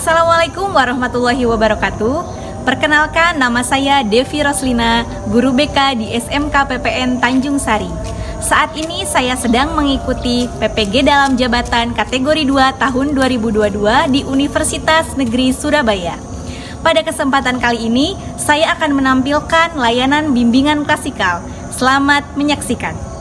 Assalamualaikum warahmatullahi wabarakatuh. Perkenalkan, nama saya Devi Roslina, guru BK di SMK PPN Tanjung Sari. Saat ini saya sedang mengikuti PPG dalam jabatan kategori 2 tahun 2022 di Universitas Negeri Surabaya. Pada kesempatan kali ini, saya akan menampilkan layanan bimbingan klasikal. Selamat menyaksikan.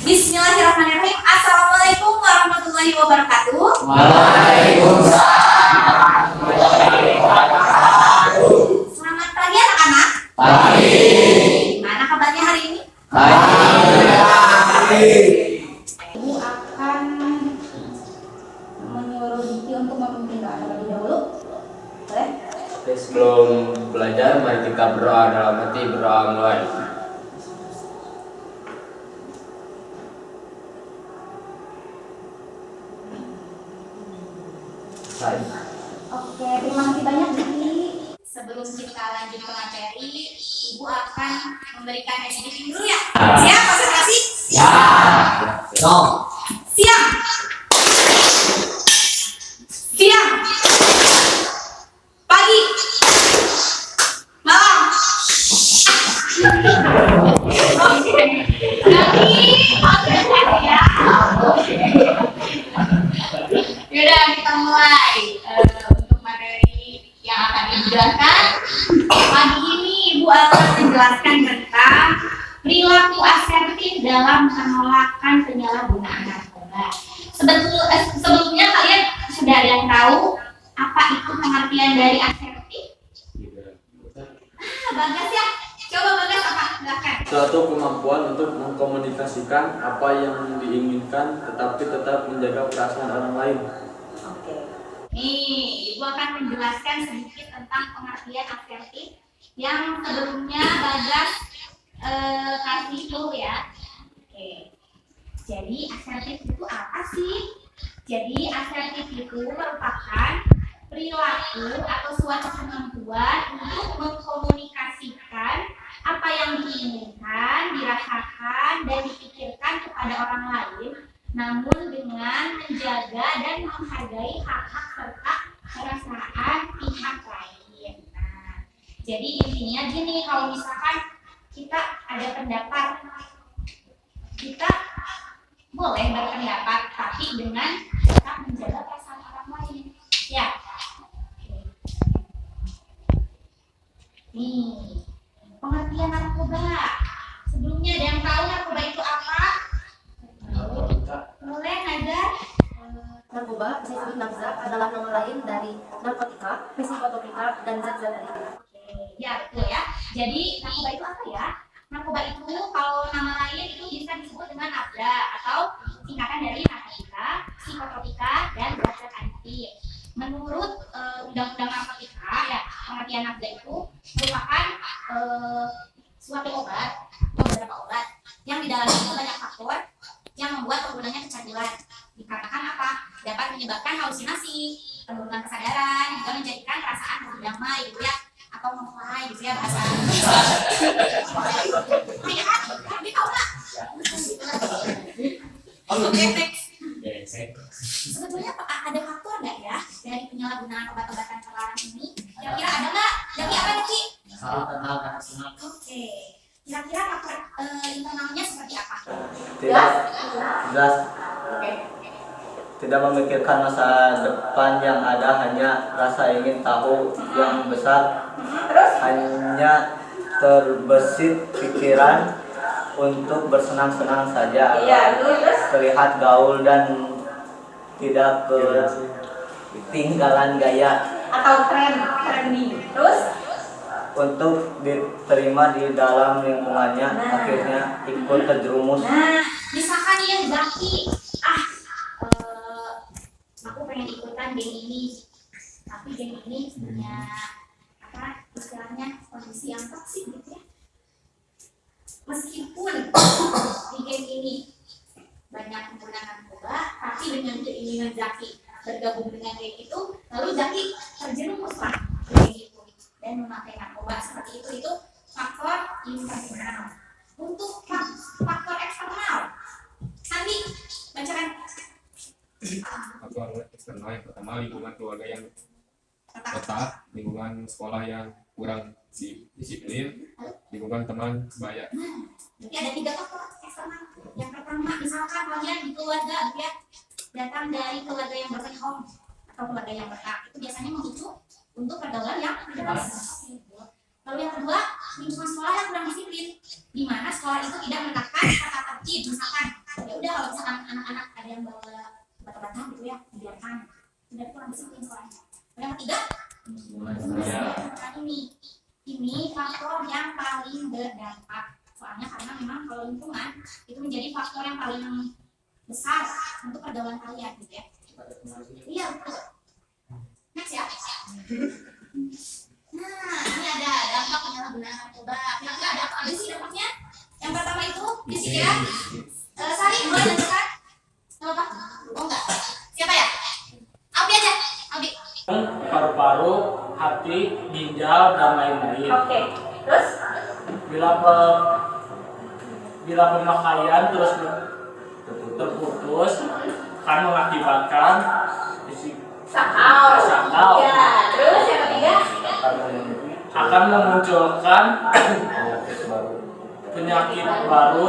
Bismillahirrahmanirrahim. Assalamualaikum warahmatullahi wabarakatuh. Waalaikumsalam. Selamat pagi anak-anak. Pagi. Gimana kabarnya hari ini? Baik. Ibu akan menyuruh Diki untuk memimpin doa terlebih dahulu. Boleh? Sebelum belajar, mari kita berdoa dalam hati. Berdoa mulai. Oke, terima kasih banyak Diki. Sebelum kita lanjut ke materi, Ibu akan memberikan SDG dulu ya. Siap, konsentrasi? Siap. Siap. Siang. Pagi. Malam. Oke. Nanti konsentrasi ya. Yaudah, kita mulai untuk materi yang akan dijelaskan. Pagi ini Ibu akan menjelaskan tentang perilaku asertif dalam penolakan penyalahgunaan narkoba. Sebelumnya kalian sudah ada yang tahu apa itu pengertian dari asertif? Bagas ya. Coba Bagas apa? Silakan. Suatu kemampuan untuk mengkomunikasikan apa yang diinginkan tetapi tetap menjaga perasaan orang lain. Oke. Nih, Ibu akan menjelaskan sedikit tentang pengertian asertif yang sebelumnya Bagas kasih tahu ya. Oke. Jadi asertif itu apa sih? Jadi asertif itu merupakan perilaku atau suatu kemampuan untuk mengkomunikasikan apa yang diinginkan, dirasakan, dan dipikirkan kepada orang lain, namun dengan menjaga dan menghargai hak-hak serta perasaan pihak lain. Nah, jadi intinya gini, kalau misalkan kita ada pendapat, kita boleh berpendapat, tapi dengan tetap menjaga perasaan orang lain. Ya. Nih, pengertian narkoba. Sebelumnya ada yang tahu narkoba itu apa? Boleh, Nazar? Narkoba, bisa disebut nafza, adalah nama lain dari narkotika, psikotropika, dan zat-zat lainnya. Ya, betul ya. Jadi narkoba itu apa ya? Narkoba itu kalau nama lain itu bisa disebut dengan nafza atau singkatan dari narkotika, psikotropika, dan zat-zat aktif. Menurut Undang-Undang Narkotika, ya, pengertian nafza itu merupakan suatu obat atau beberapa obat yang di dalamnya itu banyak faktor yang membuat penggunanya kecanduan. Dikatakan apa? Dapat menyebabkan halusinasi, penurunan kesadaran, juga menjadikan perasaan lebih damai gitu ya, atau memulai gitu ya bahasa. Ya kan? Tapi tahu nggak? Oke, next. Sebetulnya ada faktor nggak ya dari penyalahgunaan obat-obatan terlarang ini? Kira-kira ada nggak? Jadi apa Diki? Oke. Kira-kira faktor internalnya seperti apa? Jelas. Tidak memikirkan masa depan yang ada, hanya rasa ingin tahu yang besar. Hanya terbesit pikiran untuk bersenang-senang saja. Terlihat gaul dan tidak ketinggalan gaya. Atau trendy. Terus? Untuk diterima di dalam lingkungannya, akhirnya ikut terjerumus. Nah, misalkan ya Zaki, aku pengen ikutan geng ini, tapi geng ini punya apa istilahnya kondisi yang toksik gitu ya. Meskipun ini banyak menggunakan narkoba, tapi dengan keinginan Zaki bergabung dengan geng itu, lalu Zaki terjerumus lah ke geng itu dan memakai narkoba seperti itu faktor internal. Untuk faktor eksternal, Sandi bacakan. Faktor eksternal yang pertama lingkungan keluarga yang ketat, lingkungan sekolah yang kurang disiplin, lingkungan teman sebaya. Jadi ada 3 faktor eksternal. Yang pertama, misalkan kalian di keluarga ya datang dari keluarga yang berpenghong atau keluarga yang berhak, itu biasanya memicu untuk pergaulan yang bebas. Lalu yang kedua, lingkungan sekolah yang kurang disiplin, di mana sekolah itu tidak menekan kata tertib. Misalkan ya udah kalau misalkan anak-anak ada yang bawa batu-batuan gitu ya, dibiarkan, tidak kurang disiplin sekolahnya. Lalu yang ketiga, ini faktor yang paling berdampak. Soalnya karena memang kalau lingkungan itu menjadi faktor yang paling besar untuk pergaulan kalian gitu ya. Iya betul. Next ya. Nah, ini ada dampak penyalahgunaan narkoba. Kira-kira ada apa aja sih dampaknya? Yang pertama itu fisik ya. Sari boleh lanjutkan? Apa? Oh enggak. Siapa ya? Albi aja. Albi. Paru-paru, hati, ginjal, dan lain-lain. Oke. Terus? Bila pemakaian terus terputus akan mengakibatkan sakau. Ya. Terus yang ketiga? Akan memunculkan penyakit baru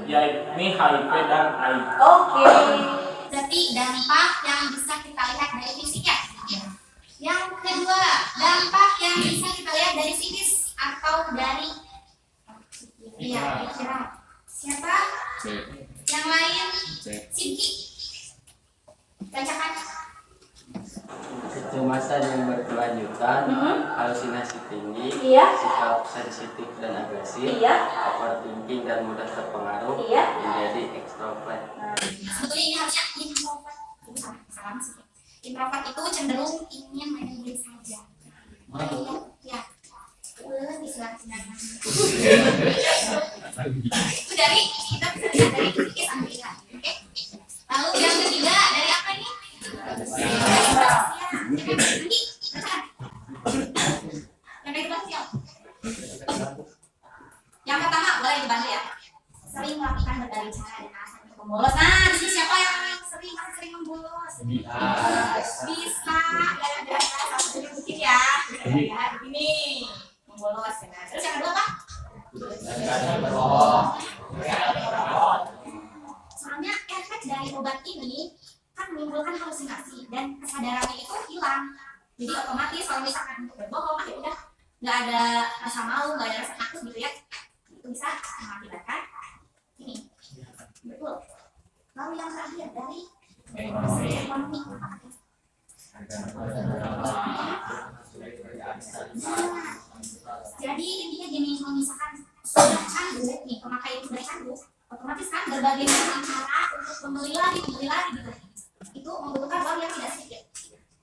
yaitu HIV dan AIDS. Oke. Berarti dampak yang bisa kita lihat dari fisik ya. Yang kedua, dampak yang bisa kita lihat dari psikis atau dari pikiran. Siapa? C. Yang lain? C. Sinki. Bacakan. Kecemasan yang berkelanjutan, halusinasi tinggi, Iya. sikap sensitif dan agresif, Iya. overthinking dan mudah terpengaruh, Iya. menjadi ekstrovert. Sebetulnya ini harusnya introvert. Ini salah masuk. Introvert itu cenderung ingin menyendiri saja. Ya. Istilah itu dari kita bisa lihat dari psikis Amerika. Oke. Lalu yang ketiga dari apa ini? Yang kedua siapa? Yang pertama boleh dibantu ya. Sering melakukan berbagai cara dan alasan untuk membolos. Nah, di sini siapa yang sering membolos? Bisa. Gara-gara satu mungkin ya. Ya, begini. Membolos ya. Terus yang kedua apa? Soalnya efek dari obat ini kan menimbulkan halusinasi dan kesadarannya itu hilang. Jadi otomatis kalau misalkan untuk berbohong, ya udah nggak ada rasa malu, nggak ada rasa takut gitu ya. Itu bisa mengakibatkan ini. Betul. Lalu yang terakhir dari ekonomi. Jadi intinya gini, kalau misalkan sudah candu nih, pemakaian sudah candu, otomatis kan berbagai macam cara untuk membeli lagi gitu. Itu membutuhkan uang yang tidak sedikit,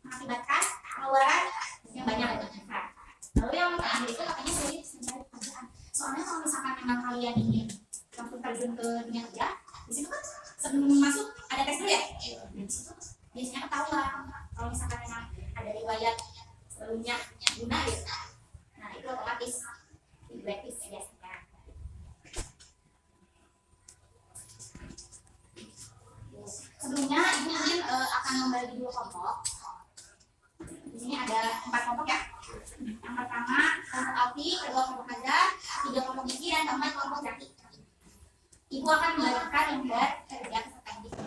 mengakibatkan pengeluaran yang banyak. Nah, lalu yang terakhir itu katanya sulit mencari pekerjaan. Soalnya kalau misalkan memang kalian ingin langsung terjun ke dunia kerja, di situ kan sebelum masuk ada tes dulu ya. Di situ biasanya ketahuan kalau misalkan memang ada riwayat sebelumnya guna gitu. Nah itu otomatis di blacklist biasanya. Sebelumnya ibu mungkin akan membagi 2 kelompok. Di sini ada 4 kelompok ya. Yang pertama kelompok Alfi, kedua kelompok Haza, 3 kelompok Gigi, dan keempat kelompok Zaki. Ibu akan membagikan lembar kerja peserta didik.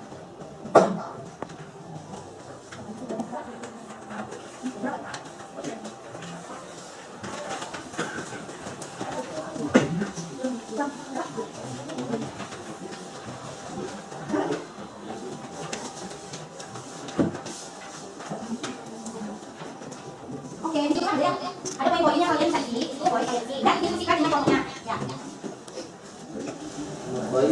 Oke, itu kan ada poin-poinnya kalian tadi, itu poin kalian dan diskusikan dengan kelompoknya. Ya.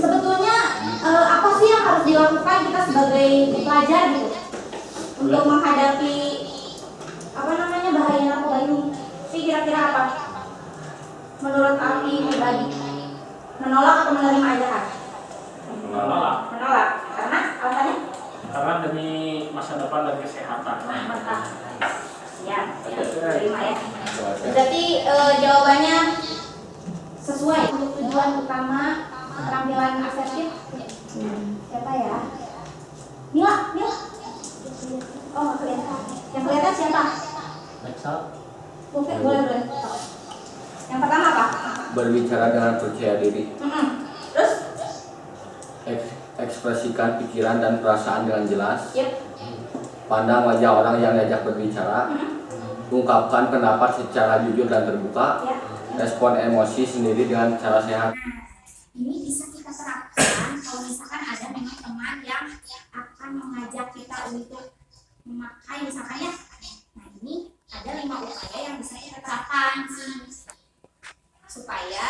Sebetulnya apa sih yang harus dilakukan kita sebagai pelajar gitu untuk menghadapi bahaya narkoba ini sih kira-kira apa? Menurut Alfi pribadi, menolak atau menerima aja kan? Berarti jawabannya sesuai untuk tujuan utama keterampilan asertif. Siapa ya? Mila. Oh, nggak kelihatan. Yang kelihatan siapa? Boleh. Yang pertama apa? Berbicara dengan percaya diri. Terus? Ekspresikan pikiran dan perasaan dengan jelas. Yep. Pandang wajah orang yang diajak berbicara. Ungkapkan pendapat secara jujur dan terbuka. Ya. Respon emosi sendiri dengan cara sehat. Ini bisa kita terapkan kalau misalkan ada memang teman yang akan mengajak kita untuk memakai misalkan ya. Nah ini ada 5 upaya yang bisa kita terapkan supaya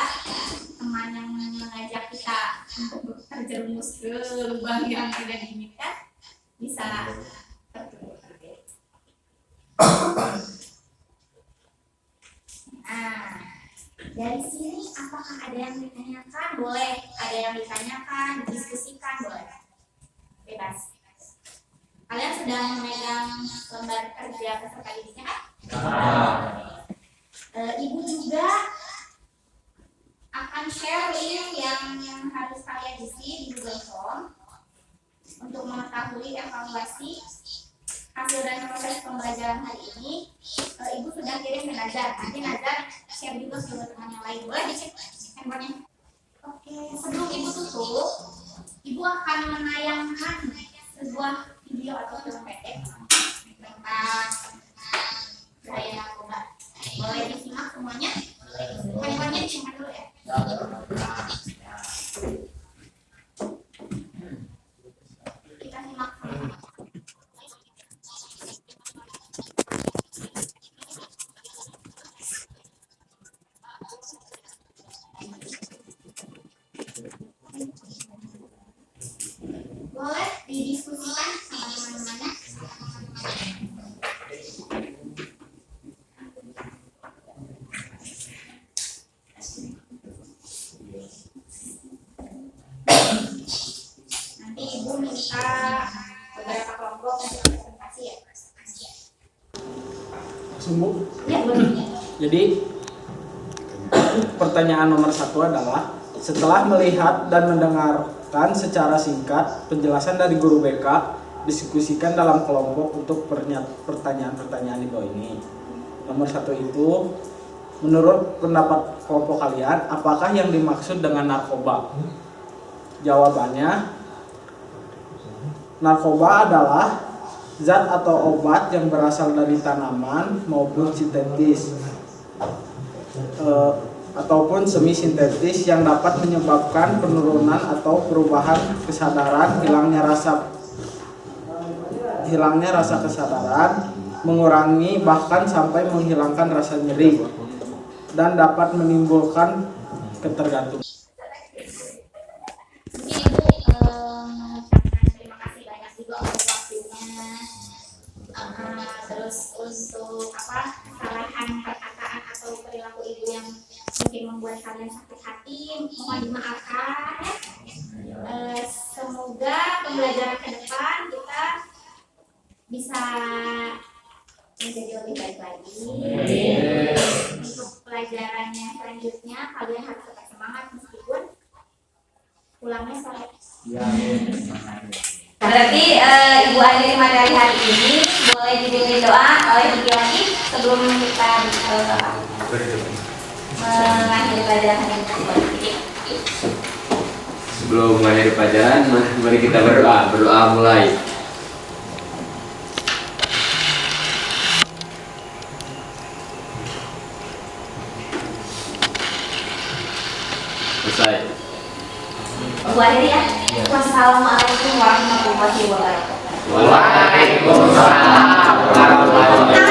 teman yang mengajak kita untuk terjerumus ke lubang yang tidak diinginkan bisa tertutup. Nah, dari sini apakah ada yang ditanyakan? Boleh. Ada yang ditanyakan, didiskusikan, boleh. Bebas. Kalian sedang memegang lembar kerja peserta didiknya kan? Ibu juga akan share link yang harus kalian isi di Google Form untuk mengetahui evaluasi hasil dan proses pembelajaran hari ini. Ibu sudah kirim ke Nazar. Nanti Nazar share juga ke teman yang lain. Boleh dicek handphonenya. Oke, sebelum ibu tutup, ibu akan menayangkan sebuah video atau film pendek tentang bahaya narkoba. Boleh disimak semuanya? Handphonenya disimpan dulu ya. Kita simak sama-sama. Boleh didiskusikan sama teman-temannya. Nanti ibu minta beberapa kelompok untuk presentasi ya. Sungguh. Ya, boleh. Jadi pertanyaan nomor 1 adalah setelah melihat dan mendengarkan secara singkat penjelasan dari guru BK, diskusikan dalam kelompok untuk pertanyaan-pertanyaan di bawah ini. Nomor 1 itu, menurut pendapat kelompok kalian, apakah yang dimaksud dengan narkoba? Jawabannya, narkoba adalah zat atau obat yang berasal dari tanaman maupun sintetis ataupun semi sintetis yang dapat menyebabkan penurunan atau perubahan kesadaran, hilangnya rasa kesadaran, mengurangi bahkan sampai menghilangkan rasa nyeri, dan dapat menimbulkan ketergantungan. Mungkin ibu mengucapkan terima kasih banyak juga untuk waktunya. Terus untuk kesalahan perkataan atau perilaku ibu yang mungkin membuat kalian sakit hati, mohon dimaafkan ya. Semoga pembelajaran ke depan kita bisa menjadi lebih baik lagi. Untuk pelajarannya selanjutnya kalian harus tetap semangat meskipun pulangnya sore. Berarti Ibu akhiri materi hari ini, boleh dipimpin doa oleh Ibu lagi sebelum kita mengakhiri pelajaran hari ini. Sebelum mengakhiri pelajaran, mari kita berdoa. Berdoa mulai. Selesai. Ibu akhiri ya. Wassalamualaikum warahmatullahi wabarakatuh. Waalaikumsalam warahmatullahi wabarakatuh.